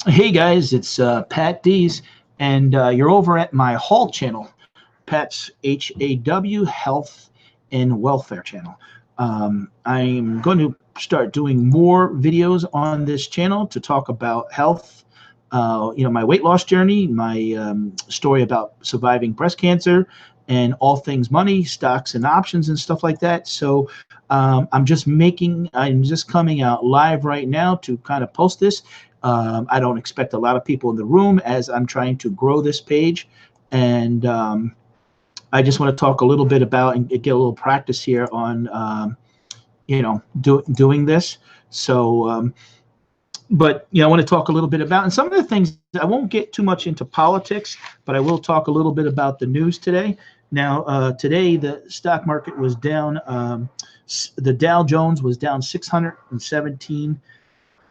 Hey guys, it's PATDEES, and you're over at my Hall channel, Pat's HAW Health and Welfare channel. I'm going to start doing more videos on this channel to talk about health, my weight loss journey, my story about surviving breast cancer, and all things money, stocks and options and stuff like that. So I'm just coming out live right now to kind of post this. I don't expect a lot of people in the room as I'm trying to grow this page. And I just want to talk a little bit about and get a little practice here on, doing this. So, I want to talk a little bit about, and some of the things, I won't get too much into politics, but I will talk a little bit about the news today. Now, today the stock market was down. The Dow Jones was down 617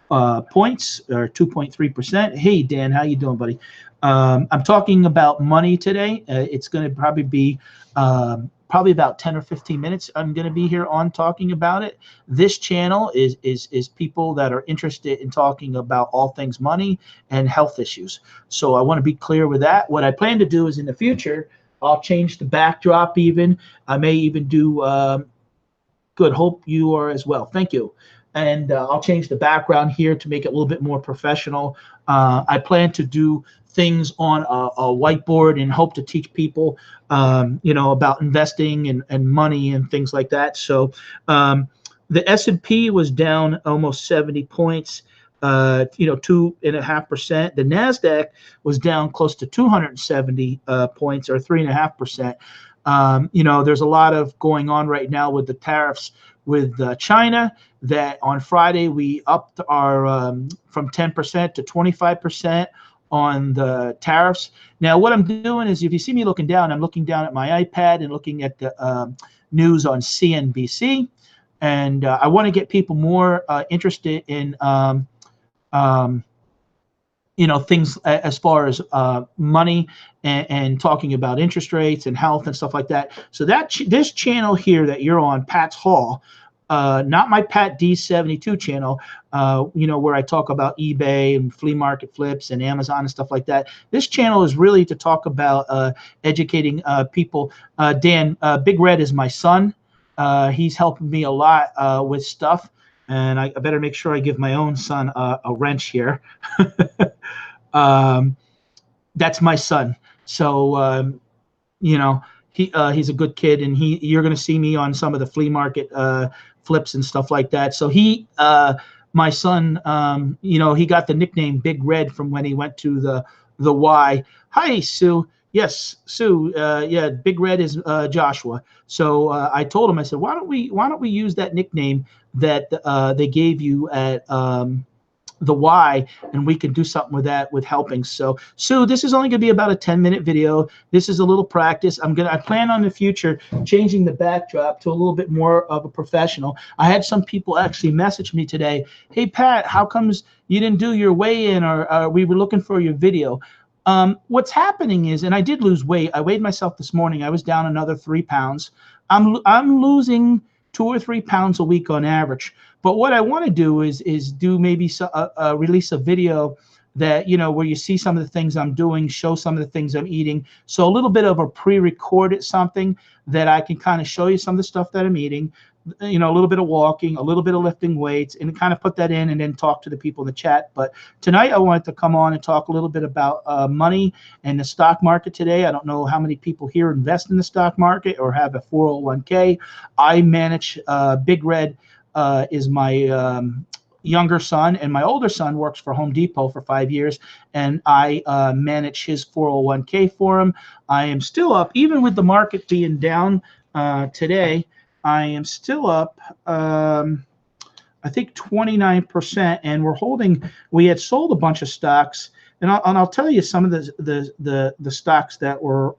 points, or 2.3%. Hey, Dan, how you doing, buddy? I'm talking about money today. It's going to probably be probably about 10 or 15 minutes. I'm going to be here on talking about it. This channel is people that are interested in talking about all things money and health issues. So I want to be clear with that. What I plan to do is in the future, I'll change the backdrop even. I may even do, good, hope you are as well. Thank you. And I'll change the background here to make it a little bit more professional. I plan to do things on a whiteboard and hope to teach people, about investing and money and things like that. So the S&P was down almost 70 points, 2.5%. The NASDAQ was down close to 270 points, or 3.5%. There's a lot of going on right now with the tariffs with China, that on Friday we upped our from 10% to 25% on the tariffs. Now what I'm doing is, if you see me looking down, I'm looking down at my iPad and looking at the news on CNBC, and I want to get people more interested in things as far as money and talking about interest rates and health and stuff like that. So this channel here that you're on, Pat's Hall, not my PATDEES 72 channel, where I talk about eBay and flea market flips and Amazon and stuff like that. This channel is really to talk about educating people. Dan, Big Red is my son. He's helping me a lot with stuff. And I better make sure I give my own son a wrench here. That's my son. So, he's a good kid, and you're going to see me on some of the flea market flips and stuff like that. So my son, he got the nickname Big Red from when he went to the Y. Hi, Sue. Yes, Sue. Yeah, Big Red is Joshua. So I told him, I said, why don't we use that nickname that they gave you at the Y, and we can do something with that, with helping. So Sue, this is only going to be about a 10-minute video. This is a little practice. I plan on the future changing the backdrop to a little bit more of a professional. I had some people actually message me today, hey Pat, how comes you didn't do your weigh-in, or we were looking for your video? What's happening is, and I did lose weight. I weighed myself this morning. I was down another 3 pounds. I'm losing 2 or 3 pounds a week on average. But what I want to do is do maybe release a video that, where you see some of the things I'm doing, show some of the things I'm eating. So a little bit of a pre-recorded something that I can kind of show you some of the stuff that I'm eating, a little bit of walking, a little bit of lifting weights, and kind of put that in and then talk to the people in the chat. But tonight I wanted to come on and talk a little bit about money and the stock market today. I don't know how many people here invest in the stock market or have a 401k. I manage Big Red. Is my younger son, and my older son works for Home Depot for 5 years, and I manage his 401k for him. I am still up, even with the market being down today. I am still up, I think 29%, and we had sold a bunch of stocks, and I'll tell you some of the stocks that we're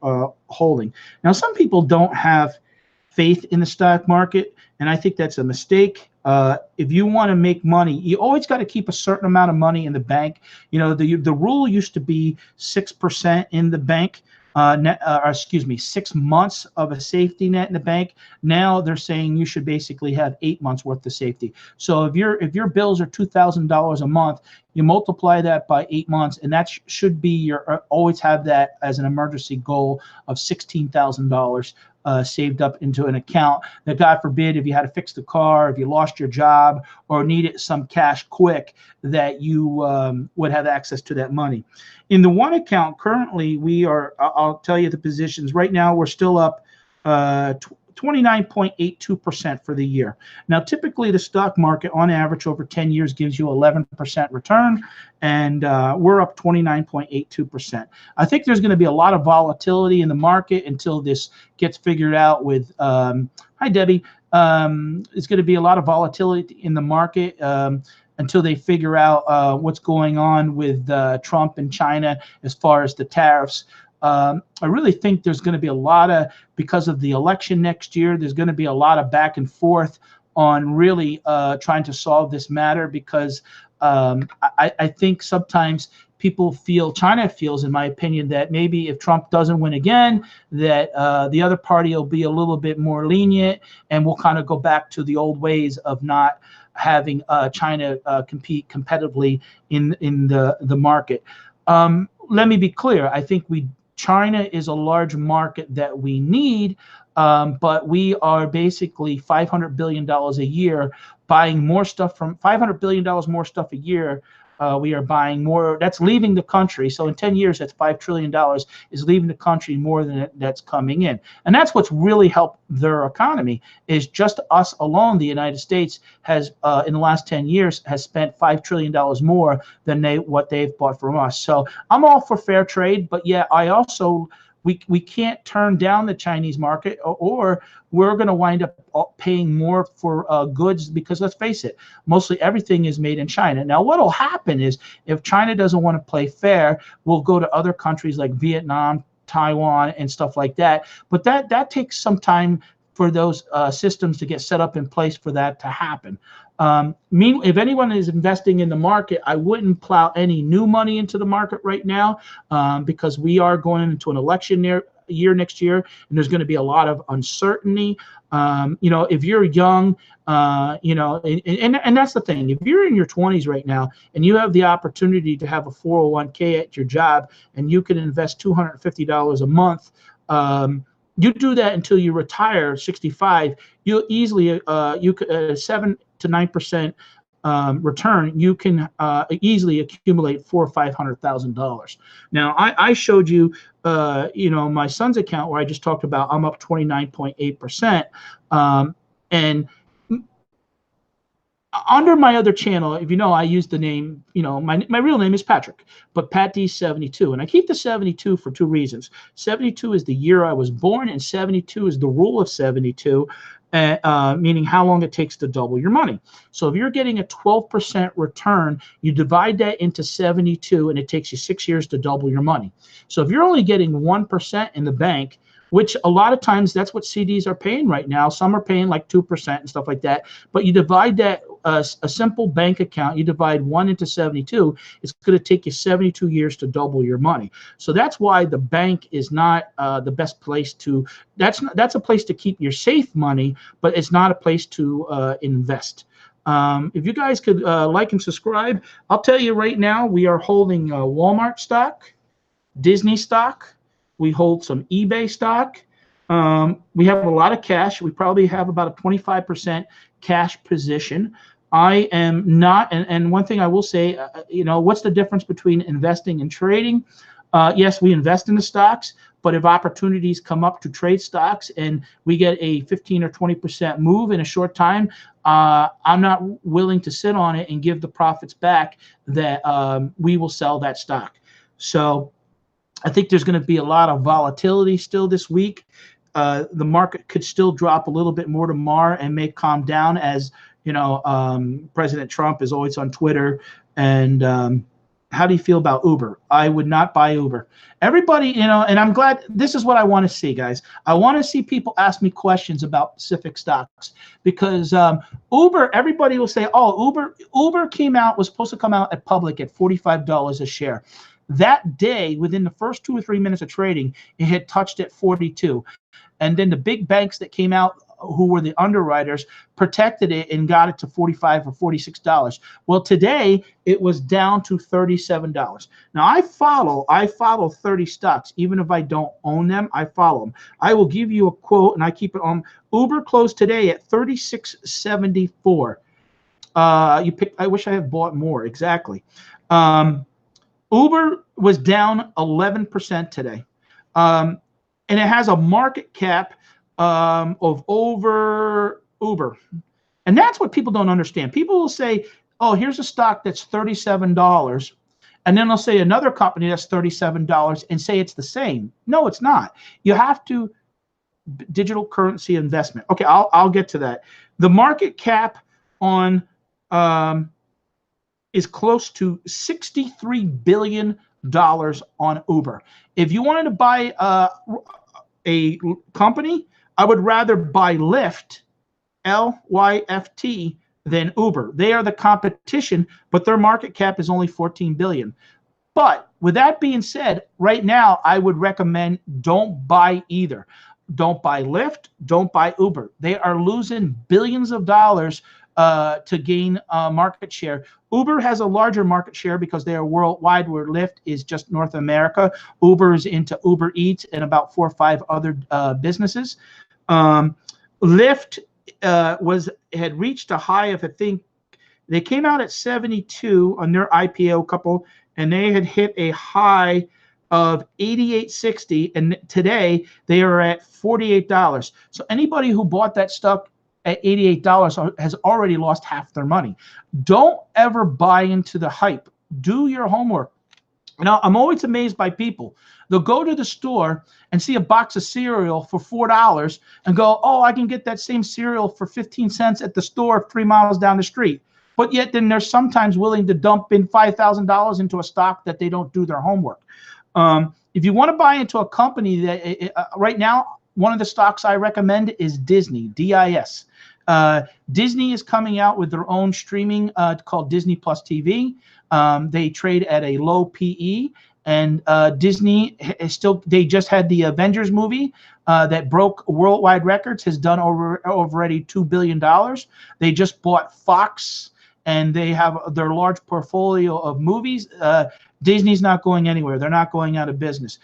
holding. Now, some people don't have faith in the stock market, and I think that's a mistake. If you want to make money, you always got to keep a certain amount of money in the bank. The rule used to be 6% in the bank. 6 months of a safety net in the bank. Now they're saying you should basically have 8 months worth of safety. So if your bills are $2,000 a month, You multiply that by 8 months, and that should be your always have that as an emergency goal of $16,000 saved up into an account that, God forbid, if you had to fix the car, if you lost your job, or needed some cash quick, that you would have access to that money. In the one account, currently, we are, I'll tell you the positions. Right now, we're still up 29.82% for the year. Now, typically, the stock market, on average, over 10 years, gives you 11% return, and we're up 29.82%. I think there's going to be a lot of volatility in the market until this gets figured out with, hi, Debbie. It's going to be a lot of volatility in the market until they figure out what's going on with Trump and China as far as the tariffs. I really think there's going to be a lot of, because of the election next year, there's going to be a lot of back and forth on really trying to solve this matter, because I think sometimes people feel, China feels, in my opinion, that maybe if Trump doesn't win again, that the other party will be a little bit more lenient, and we'll kind of go back to the old ways of not having China compete competitively in the market. Let me be clear. I think China is a large market that we need, but we are basically $500 billion a year buying more stuff from $500 billion more stuff a year. We are buying more. That's leaving the country. So in 10 years, that's $5 trillion is leaving the country more than that's coming in. And that's what's really helped their economy, is just us alone. The United States has, in the last 10 years, has spent $5 trillion more than what they've bought from us. So I'm all for fair trade, but yeah, I also, we can't turn down the Chinese market, or we're going to wind up paying more for goods, because let's face it, mostly everything is made in China. Now, what will happen is, if China doesn't want to play fair, we'll go to other countries like Vietnam, Taiwan, and stuff like that. But that takes some time for those systems to get set up in place for that to happen. If anyone is investing in the market, I wouldn't plow any new money into the market right now, because we are going into an election year next year, and there's going to be a lot of uncertainty. If you're young, and that's the thing. If you're in your 20s right now and you have the opportunity to have a 401k at your job, and you can invest $250 a month, you do that until you retire 65, you'll easily 7 to 9% return. You can easily accumulate $400,000 or $500,000. Now, I showed you, my son's account where I just talked about. I'm up 29.8%, and under my other channel, if you know, I use the name, my real name is Patrick, but PATDEES 72. And I keep the 72 for two reasons. 72 is the year I was born, and 72 is the rule of 72, meaning how long it takes to double your money. So if you're getting a 12% return, you divide that into 72, and it takes you 6 years to double your money. So if you're only getting 1% in the bank, which a lot of times that's what CDs are paying right now. Some are paying like 2% and stuff like that. But you divide that, a simple bank account, you divide 1 into 72, it's going to take you 72 years to double your money. So that's why the bank is not the best place to, that's a place to keep your safe money, but it's not a place to invest. If you guys could like and subscribe, I'll tell you right now, we are holding Walmart stock, Disney stock. We hold some eBay stock. We have a lot of cash. We probably have about a 25% cash position. I am not, and one thing I will say, what's the difference between investing and trading? Yes, we invest in the stocks, but if opportunities come up to trade stocks and we get a 15 or 20% move in a short time, I'm not willing to sit on it and give the profits back. That we will sell that stock. So I think there's going to be a lot of volatility still this week. The market could still drop a little bit more tomorrow and may calm down, as President Trump is always on Twitter. And how do you feel about Uber? I would not buy Uber. Everybody, and I'm glad, this is what I want to see, guys. I want to see people ask me questions about specific stocks, because Uber, everybody will say, oh, Uber was supposed to come out at public at $45 a share. That day, within the first 2 or 3 minutes of trading, it had touched at 42. And then the big banks that came out who were the underwriters, protected it and got it to $45 or $46. Well, today it was down to $37. Now I follow 30 stocks, even if I don't own them. I follow them. I will give you a quote, and I keep it on. Uber closed today at $36.74. I wish I had bought more. Exactly. Uber was down 11% today. And it has a market cap of over Uber. And that's what people don't understand. People will say, oh, here's a stock that's $37. And then they'll say another company that's $37 and say it's the same. No, it's not. You have to digital currency investment. Okay, I'll get to that. The market cap on is close to $63 billion on Uber. If you wanted to buy a company, I would rather buy Lyft, Lyft, than Uber. They are the competition, but their market cap is only $14 billion. But with that being said, right now, I would recommend don't buy either. Don't buy Lyft, don't buy Uber. They are losing billions of dollars to gain market share. Uber has a larger market share because they are worldwide, where Lyft is just North America. Uber is into Uber Eats and about 4 or 5 other businesses. Lyft had reached a high of, I think, they came out at 72 on their IPO couple, and they had hit a high of 88.60, and today they are at $48. So anybody who bought that stock at $88 has already lost half their money. Don't ever buy into the hype. Do your homework. Now, I'm always amazed by people. They'll go to the store and see a box of cereal for $4 and go, oh, I can get that same cereal for 15 cents at the store 3 miles down the street. But yet then they're sometimes willing to dump in $5,000 into a stock that they don't do their homework. If you want to buy into a company that right now, one of the stocks I recommend is Disney, DIS. Disney is coming out with their own streaming called Disney Plus TV. They trade at a low PE, and Disney is still, they just had the Avengers movie that broke worldwide records, has done already $2 billion. They just bought Fox, and they have their large portfolio of movies. Disney's not going anywhere. They're not going out of business.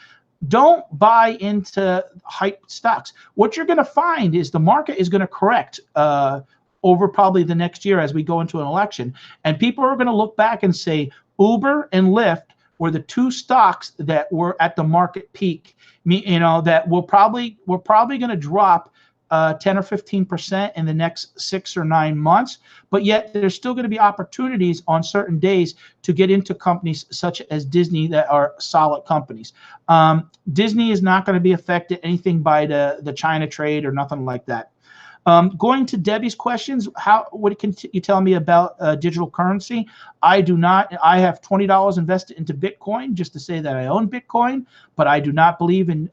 Don't buy into hype stocks. What you're going to find is the market is going to correct over probably the next year as we go into an election. And people are going to look back and say, Uber and Lyft were the 2 stocks that were at the market peak. You know, that we're probably going to drop 10 or 15% in the next 6 or 9 months, but yet there's still going to be opportunities on certain days to get into companies such as Disney that are solid companies. Disney is not going to be affected anything by the China trade or nothing like that. Going to Debbie's questions, what can you tell me about digital currency? I do not. I have $20 invested into Bitcoin just to say that I own Bitcoin, but I do not believe in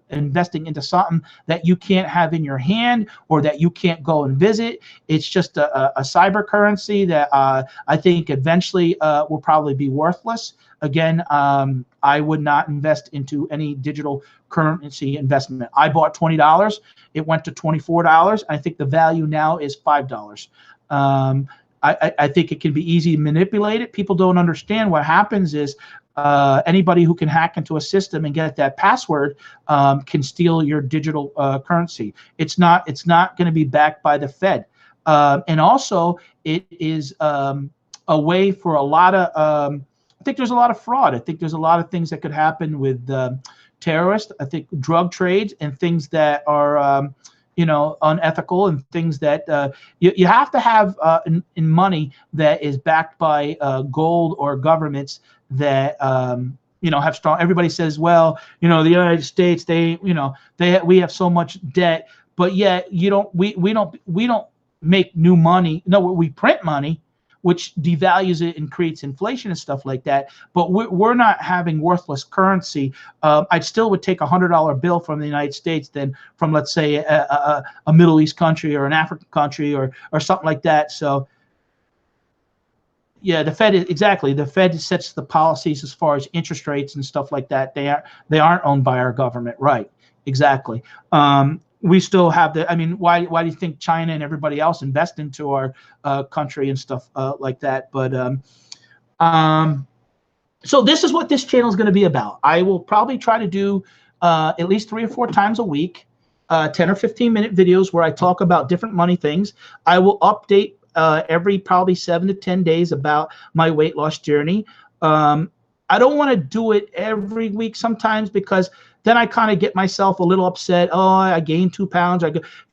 investing into something that you can't have in your hand or that you can't go and visit. It's just a cyber currency that I think eventually will probably be worthless. Again, I would not invest into any digital currency investment. I bought $20. It went to $24. I think the value now is $5. I think it can be easy to manipulate it. People don't understand what happens is anybody who can hack into a system and get that password can steal your digital currency. It's not going to be backed by the Fed. And also, it is a way for a lot of I think there's a lot of fraud. I think there's a lot of things that could happen with terrorists. I think drug trades and things that are, unethical, and things that you have to have in money that is backed by gold or governments that have strong. Everybody says, well, the United States, we have so much debt, but yet we don't make new money. No, we print money, which devalues it and creates inflation and stuff like that. But we're not having worthless currency. I still would take a $100 bill from the United States than from, let's say, a Middle East country or an African country or something like that. So, yeah, the Fed sets the policies as far as interest rates and stuff like that. They aren't owned by our government, right? Exactly. we still have the, I mean, why do you think China and everybody else invest into our country and stuff like that? But so this is what this channel is going to be about. I will probably try to do at least 3 or 4 times a week, 10 or 15-minute videos where I talk about different money things. I will update every probably 7 to 10 days about my weight loss journey. I don't want to do it every week sometimes, because then I kind of get myself a little upset. Oh, I gained 2 pounds.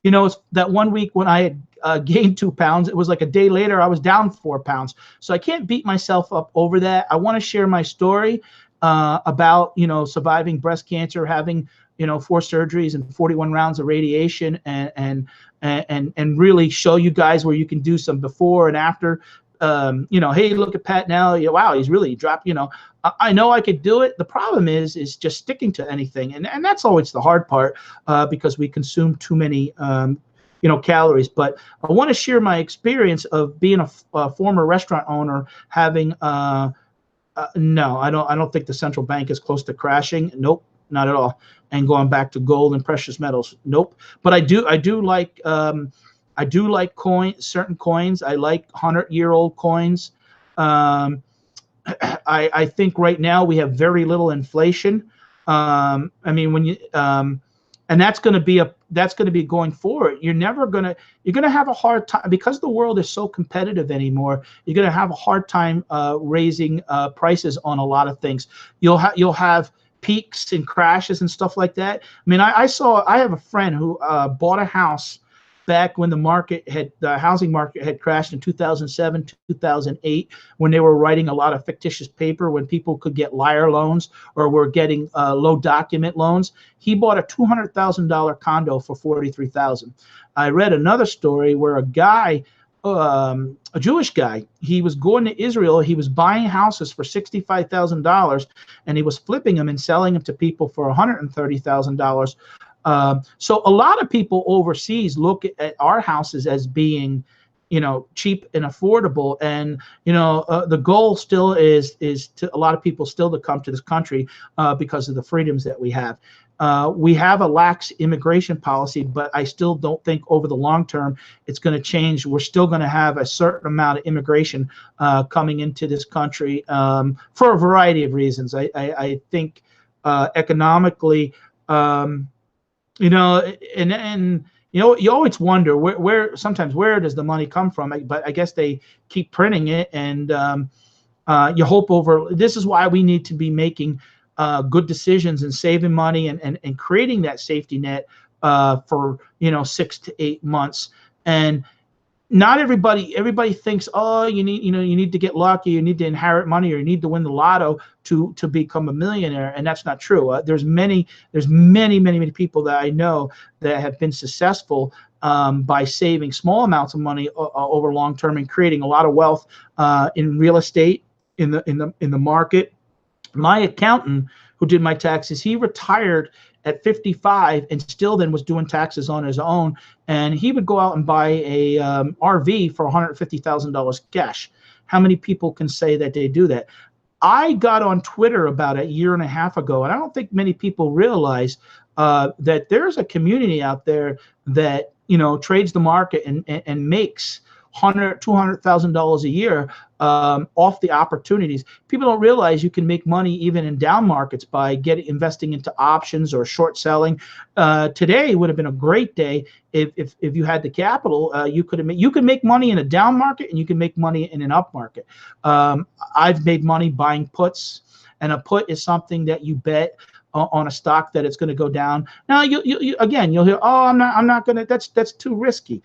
You know, it's that one week when I had gained 2 pounds, it was like a day later I was down 4 pounds. So I can't beat myself up over that. I want to share my story about, you know, surviving breast cancer, having, you know, 4 surgeries and 41 rounds of radiation, and really show you guys where you can do some before and after. You know, hey, look at Pat now. You know, wow, he's really dropped. You know, I know I could do it. The problem is just sticking to anything, and that's always the hard part, because we consume too many, you know, calories. But I want to share my experience of being a former restaurant owner, having no, I don't think the central bank is close to crashing. Nope, not at all. And going back to gold and precious metals. Nope. But I do like certain coins. I like 100-year-old coins. I think right now we have very little inflation. I mean, when you and that's going to be going forward. You're going to have a hard time, because the world is so competitive anymore. You're going to have a hard time raising prices on a lot of things. You'll have peaks and crashes and stuff like that. I mean, I have a friend who bought a house back when the housing market had crashed in 2007, 2008, when they were writing a lot of fictitious paper, when people could get liar loans or were getting low document loans. He bought a $200,000 condo for $43,000. I read another story where a guy, a Jewish guy, he was going to Israel. He was buying houses for $65,000, and he was flipping them and selling them to people for $130,000. So a lot of people overseas look at our houses as being, you know, cheap and affordable. And, you know, the goal still is to a lot of people still to come to this country because of the freedoms that we have. We have a lax immigration policy, but I still don't think over the long term it's going to change. We're still going to have a certain amount of immigration coming into this country for a variety of reasons. I think economically, you know, and you know, you always wonder where does the money come from? But I guess they keep printing it, and you hope over. This is why we need to be making good decisions and saving money and creating that safety net for, you know, 6 to 8 months. And not everybody thinks, oh, you need to get lucky, you need to inherit money, or you need to win the lotto to become a millionaire. And that's not true. There's many people that I know that have been successful by saving small amounts of money over long term and creating a lot of wealth in real estate, in the market. My accountant who did my taxes, he retired at 55 and still then was doing taxes on his own. And he would go out and buy a RV for $150,000 cash. How many people can say that they do that? I got on Twitter about a year and a half ago, and I don't think many people realize that there's a community out there that, you know, trades the market and makes $200,000 a year off the opportunities. People don't realize you can make money even in down markets by investing into options or short selling. Today would have been a great day if you had the capital. You could make money in a down market, and you can make money in an up market. I've made money buying puts, and a put is something that you bet on a stock that it's going to go down. Now you'll hear, oh, I'm not going to. That's too risky.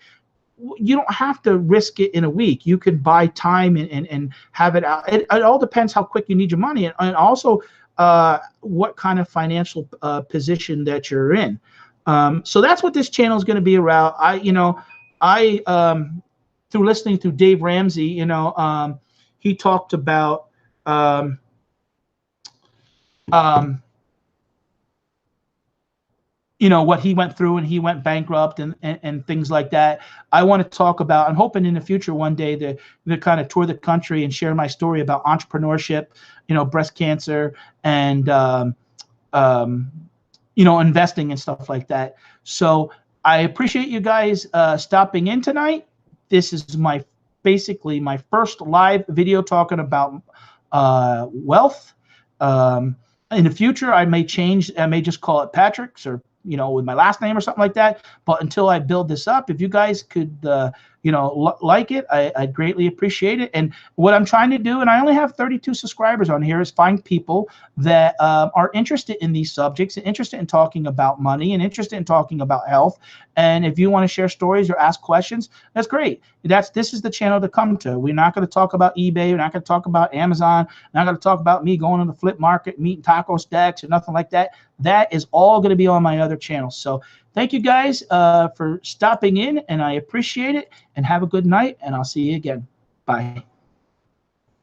You don't have to risk it in a week. You could buy time and have it out. It all depends how quick you need your money, and also what kind of financial position that you're in. So that's what this channel is going to be about. Through listening to Dave Ramsey, you know, he talked about you know, what he went through, and he went bankrupt and things like that. I want to talk about, I'm hoping in the future one day to kind of tour the country and share my story about entrepreneurship, you know, breast cancer, and, you know, investing and stuff like that. So I appreciate you guys stopping in tonight. This is basically my first live video talking about wealth. In the future, I may change. I may just call it Patrick's, or with my last name or something like that. But until I build this up, if you guys could, like it, I'd greatly appreciate it. And what I'm trying to do, and I only have 32 subscribers on here, is find people that are interested in these subjects, and interested in talking about money, and interested in talking about health. And if you want to share stories or ask questions, that's great. This is the channel to come to. We're not going to talk about eBay. We're not going to talk about Amazon. We're not going to talk about me going on the flip market, meeting taco stacks, or nothing like that. That is all going to be on my other channels. So thank you guys for stopping in, and I appreciate it. And have a good night, and I'll see you again. Bye.